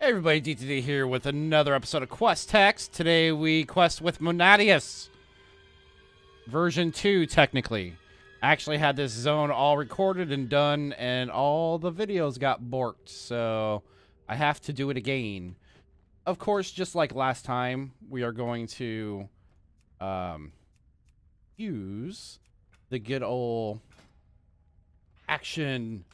Hey everybody, DTD here with another episode of Quest Text. Today we quest with Monadius. Version 2, technically. I actually had this zone all recorded and done, and all the videos got borked, so I have to do it again. Of course, just like last time, we are going to use the good old action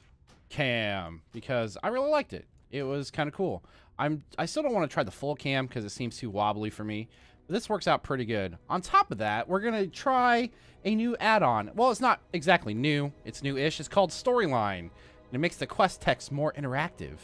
cam, because I really liked it. It was kind of cool. I still don't want to try the full cam because it seems too wobbly for me. But this works out pretty good. On top of that, we're going to try a new add-on. Well, it's not exactly new. It's new-ish. It's called Storyline. And it makes the quest text more interactive,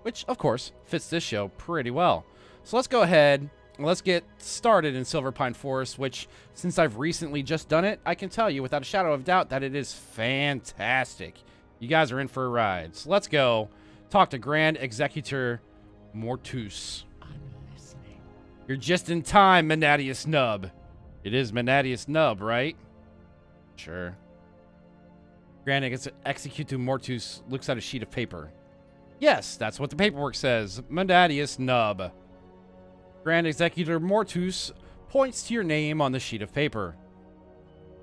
which, of course, fits this show pretty well. So let's go ahead and let's get started in Silverpine Forest, which, since I've recently just done it, I can tell you without a shadow of doubt that it is fantastic. You guys are in for a ride. So let's go talk to Grand Executor Mortus. I'm listening. You're just in time, Monadius Nub. It is Monadius Nub, right? Sure. Grand Executor Mortus looks at a sheet of paper. Yes, that's what the paperwork says. Monadius Nub. Grand Executor Mortus points to your name on the sheet of paper.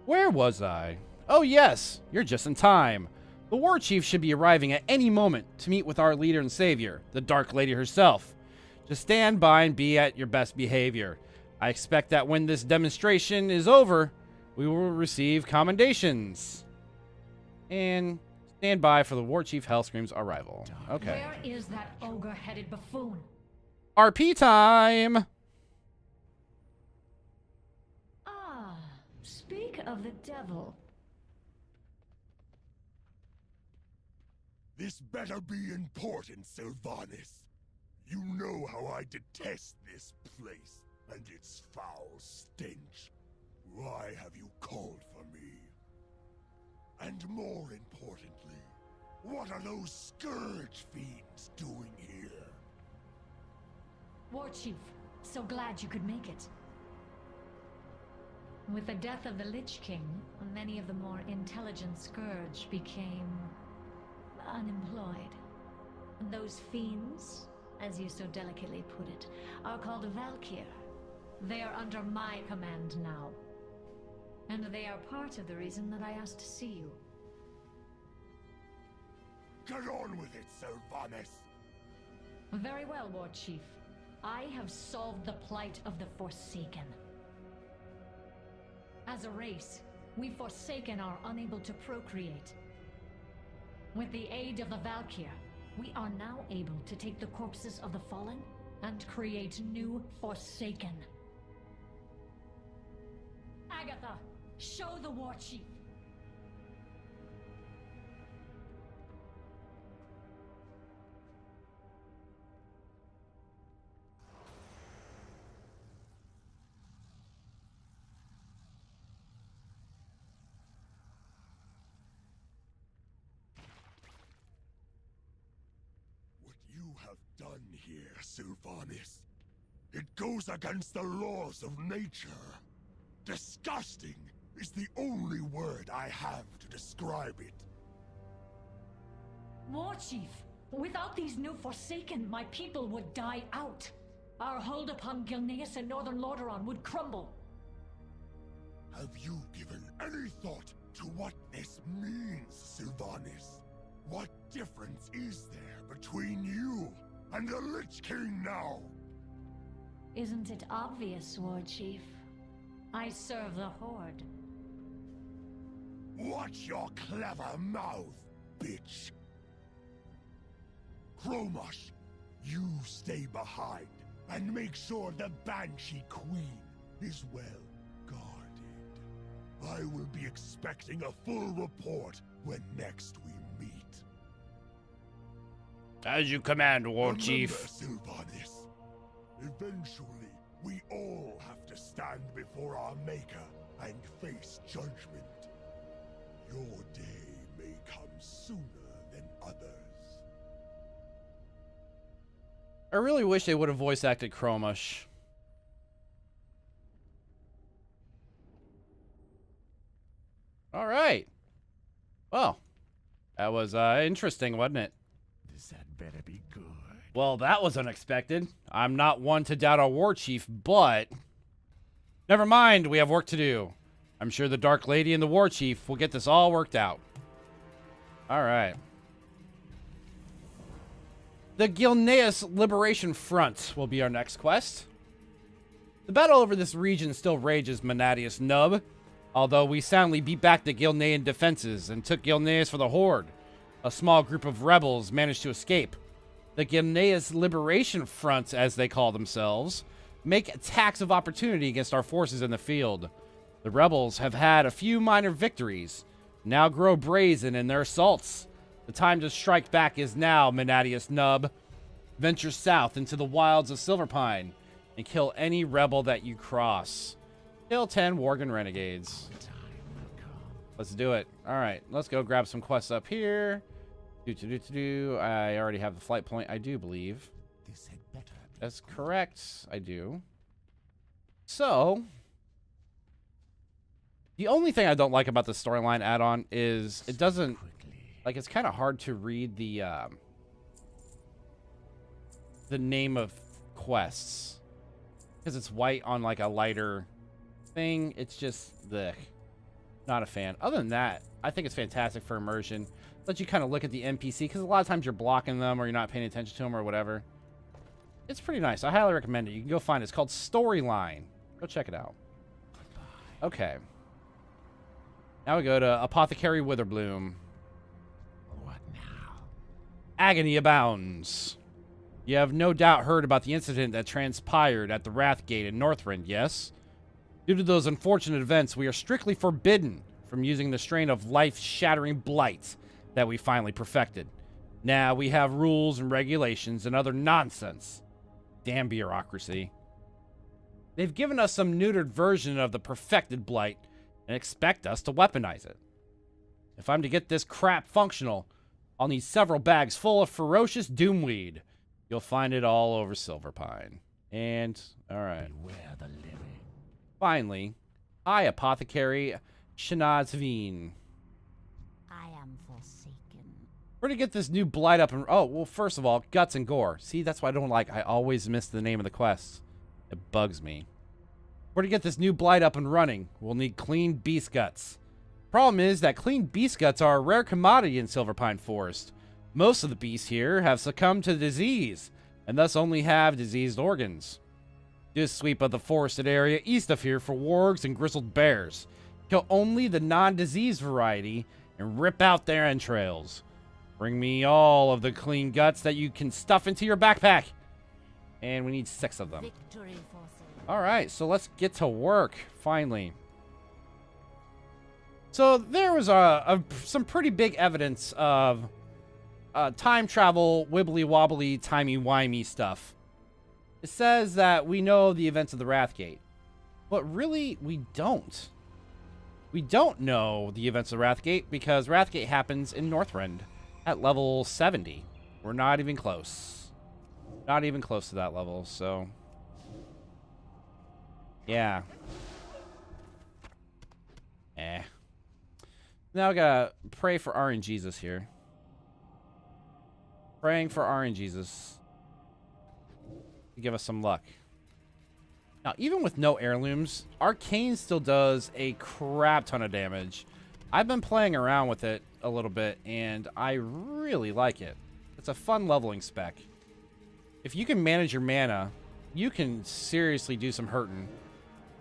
Where was I? Oh yes, you're just in time. The Warchief should be arriving at any moment to meet with our leader and savior, the Dark Lady herself. Just stand by and be at your best behavior. I expect that when this demonstration is over, we will receive commendations. And stand by for the Warchief Hellscream's arrival. Okay. Where is that ogre-headed buffoon? RP time! Ah, speak of the devil. This better be important, Sylvanas. You know how I detest this place and its foul stench. Why have you called for me? And more importantly, what are those scourge fiends doing here? Warchief, so glad you could make it. With the death of the Lich King, many of the more intelligent scourge became unemployed. And those fiends, as you so delicately put it, are called Valkyr. They are under my command now. And they are part of the reason that I asked to see you. Get on with it, Sylvanas! Very well, Warchief. I have solved the plight of the Forsaken. As a race, we Forsaken are unable to procreate. With the aid of the Valkyr, we are now able to take the corpses of the fallen and create new Forsaken. Agatha, show the Warchief. Have done here, Sylvanas. It goes against the laws of nature. Disgusting is the only word I have to describe it. Warchief, without these new Forsaken, my people would die out. Our hold upon Gilneas and Northern Lordaeron would crumble. Have you given any thought to what this means, Sylvanas? What difference is there between you and the Lich King now? Isn't it obvious, Warchief? I serve the Horde. Watch your clever mouth, bitch. Chromosh, you stay behind and make sure the Banshee Queen is well guarded. I will be expecting a full report when next we meet. As you command, Warchief. Remember, Sylvanas, eventually we all have to stand before our Maker and face judgment. Your day may come sooner than others. I really wish they would have voice acted Chromush. All right. Well, that was interesting, wasn't it? This had better be good. Well, that was unexpected. I'm not one to doubt our Warchief, but... Never mind, we have work to do. I'm sure the Dark Lady and the Warchief will get this all worked out. Alright. The Gilneas Liberation Front will be our next quest. The battle over this region still rages, Manatius Nub. Although we soundly beat back the Gilnean defenses and took Gilneas for the Horde. A small group of rebels managed to escape. The Gilneas Liberation Front, as they call themselves, make attacks of opportunity against our forces in the field. The rebels have had a few minor victories, now grow brazen in their assaults. The time to strike back is now, Manatius Nub. Venture south into the wilds of Silverpine and kill any rebel that you cross. Kill 10 Worgen renegades. Let's do it. Alright, let's go grab some quests up here. I already have the flight point, I do believe. That's correct, I do. So, the only thing I don't like about the storyline add-on is it doesn't, like, it's kind of hard to read the name of quests. Because it's white on, like, a lighter thing. It's just, not a fan. Other than that, I think it's fantastic for immersion. Let you kind of look at the NPC, because a lot of times you're blocking them or you're not paying attention to them or whatever. It's pretty nice. I highly recommend it. You can go find it. It's called Storyline. Go check it out. Okay. Now we go to Apothecary Witherbloom. What now? Agony Abounds. You have no doubt heard about the incident that transpired at the Wrathgate in Northrend, yes? Due to those unfortunate events, we are strictly forbidden from using the strain of life-shattering blight that we finally perfected. Now we have rules and regulations and other nonsense. Damn bureaucracy. They've given us some neutered version of the perfected blight and expect us to weaponize it. If I'm to get this crap functional, I'll need several bags full of ferocious doomweed. You'll find it all over Silverpine. And, alright. Beware the living. Finally, I, Apothecary Shanazveen. I am forsaken. We're to get this new blight up and... Oh, well, first of all, Guts and Gore. See, that's what I don't like. I always miss the name of the quests. It bugs me. We're to get this new blight up and running. We'll need clean beast guts. Problem is that clean beast guts are a rare commodity in Silverpine Forest. Most of the beasts here have succumbed to disease, and thus only have diseased organs. Just sweep of the forested area east of here for wargs and grizzled bears. Kill only the non-diseased variety and rip out their entrails. Bring me all of the clean guts that you can stuff into your backpack. And we need 6 of them. Victory forces. Alright, so let's get to work, finally. So there was some pretty big evidence of time travel, wibbly-wobbly, timey-wimey stuff. It says that we know the events of the Wrathgate. But really, we don't. We don't know the events of Wrathgate because Wrathgate happens in Northrend at level 70. We're not even close. Not even close to that level, so... Yeah. Now I gotta pray for RNGesus here. Praying for RNGesus to give us some luck. Now, even with no heirlooms, Arcane still does a crap ton of damage. I've been playing around with it a little bit, and I really like it. It's a fun leveling spec. If you can manage your mana, you can seriously do some hurting.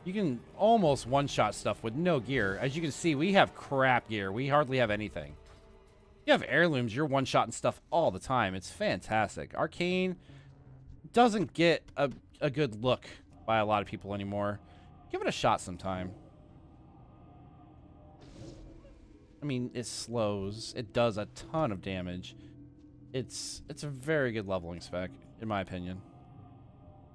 You can almost one-shot stuff with no gear. As you can see, we have crap gear. We hardly have anything. If you have heirlooms, you're one-shotting stuff all the time. It's fantastic. Arcane doesn't get a good look by a lot of people anymore. Give it a shot sometime. I mean, it slows. It does a ton of damage. It's a very good leveling spec, in my opinion.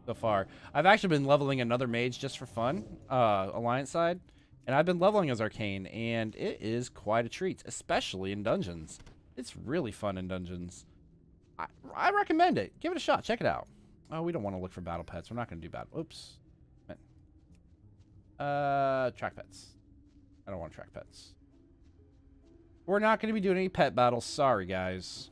So far. I've actually been leveling another mage just for fun, Alliance side, and I've been leveling as Arcane, and it is quite a treat, especially in dungeons. It's really fun in dungeons. I recommend it. Give it a shot. Check it out. Oh, we don't want to look for battle pets. We're not going to do battle. Oops. Track pets. I don't want track pets. We're not going to be doing any pet battles. Sorry, guys.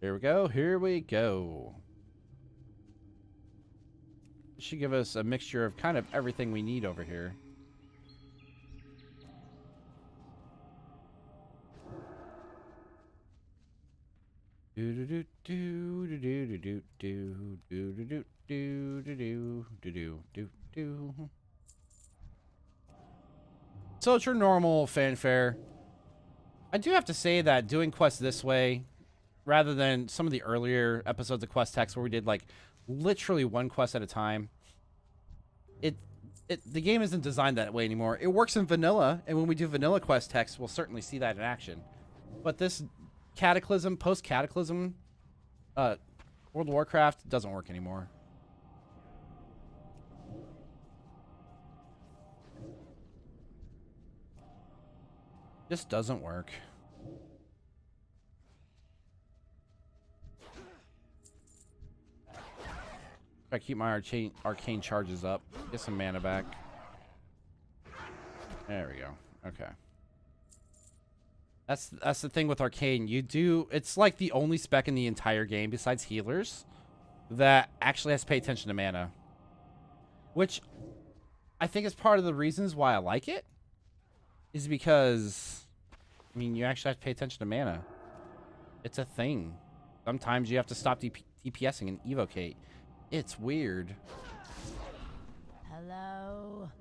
Here we go. Here we go. Should give us a mixture of kind of everything we need over here. Do do do do do do do do do do do do do do do do. So it's your normal fanfare. I do have to say that doing quests this way, rather than some of the earlier episodes of Quest Text where we did like literally one quest at a time, the game isn't designed that way anymore. It works in vanilla, and when we do vanilla Quest Text, we'll certainly see that in action. But this Cataclysm, post-Cataclysm, World of Warcraft doesn't work anymore. Just doesn't work. I keep my arcane charges up. Get some mana back. There we go. Okay. That's the thing with arcane. It's like the only spec in the entire game besides healers that actually has to pay attention to mana, which I think is part of the reasons why I like it, is because, I mean, you actually have to pay attention to mana. It's a thing. Sometimes you have to stop DPSing and evocate. It's weird. Hello.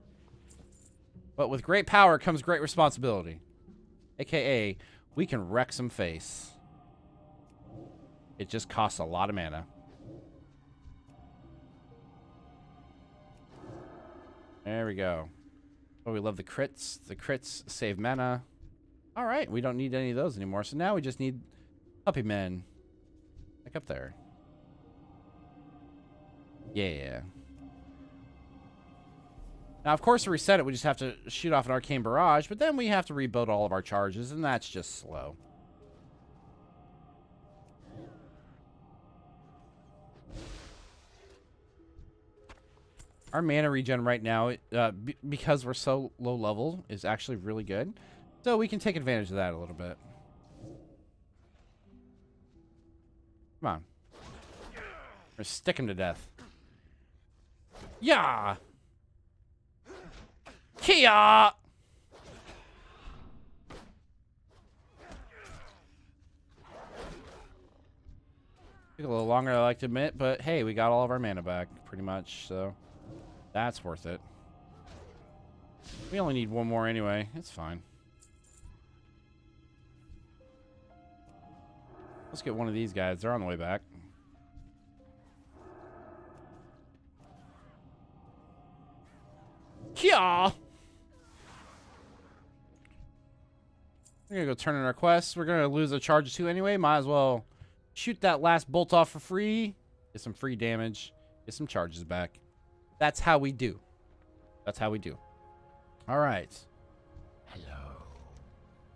But with great power comes great responsibility. AKA, we can wreck some face. It just costs a lot of mana. There we go. Oh, we love the crits. The crits save mana. All right, we don't need any of those anymore. So now we just need puppy men. Like up there. Yeah. Now, of course, to reset it, we just have to shoot off an arcane barrage, but then we have to rebuild all of our charges, and that's just slow. Our mana regen right now, because we're so low level, is actually really good. So we can take advantage of that a little bit. Come on. Or stick him to death. Yeah! Kia! Took a little longer than I like to admit, but hey, we got all of our mana back, pretty much, so that's worth it. We only need one more anyway. It's fine. Let's get one of these guys. They're on the way back. Kia! We're gonna go turn in our quests. We're gonna lose a charge or two anyway. Might as well shoot that last bolt off for free. Get some free damage. Get some charges back. That's how we do. That's how we do. All right. Hello.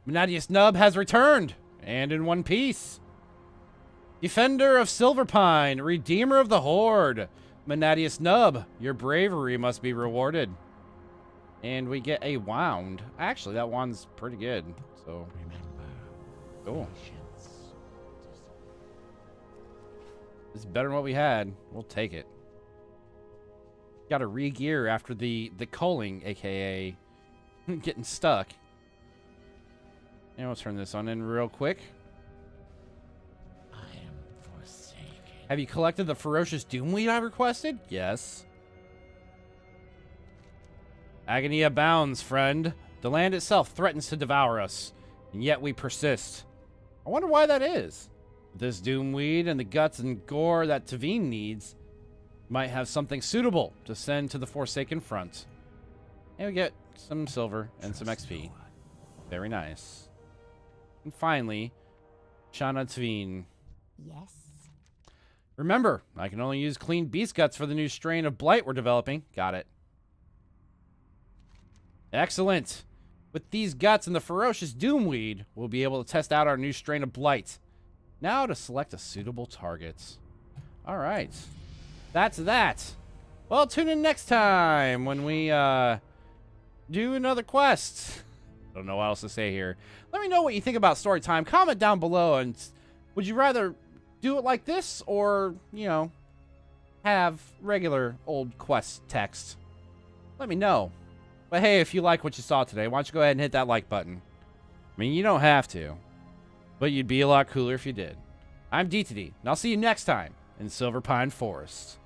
Menadius Nub has returned, and in one piece. Defender of Silverpine, Redeemer of the Horde. Menadius Nub, your bravery must be rewarded. And we get a wand. Actually, that wand's pretty good. So, cool. It's better than what we had. We'll take it. Got to re-gear after the culling, aka getting stuck. And we'll turn this on in real quick. I am forsaken. Have you collected the ferocious doomweed I requested? Yes. Agony abounds, friend. The land itself threatens to devour us, and yet we persist. I wonder why that is. This doomweed and the guts and gore that Tavine needs might have something suitable to send to the Forsaken Front. And we get some silver and some XP. Very nice. And finally, Shana Tavine. Yes. Remember, I can only use clean beast guts for the new strain of blight we're developing. Got it. Excellent. With these guts and the ferocious doomweed, we'll be able to test out our new strain of blight. Now to select a suitable target. All right. That's that. Well, tune in next time when we do another quest. I don't know what else to say here. Let me know what you think about story time. Comment down below, and would you rather do it like this or, you know, have regular old quest text? Let me know. But hey, if you like what you saw today, why don't you go ahead and hit that like button? I mean, you don't have to, but you'd be a lot cooler if you did. I'm D2D, and I'll see you next time in Silverpine Forest.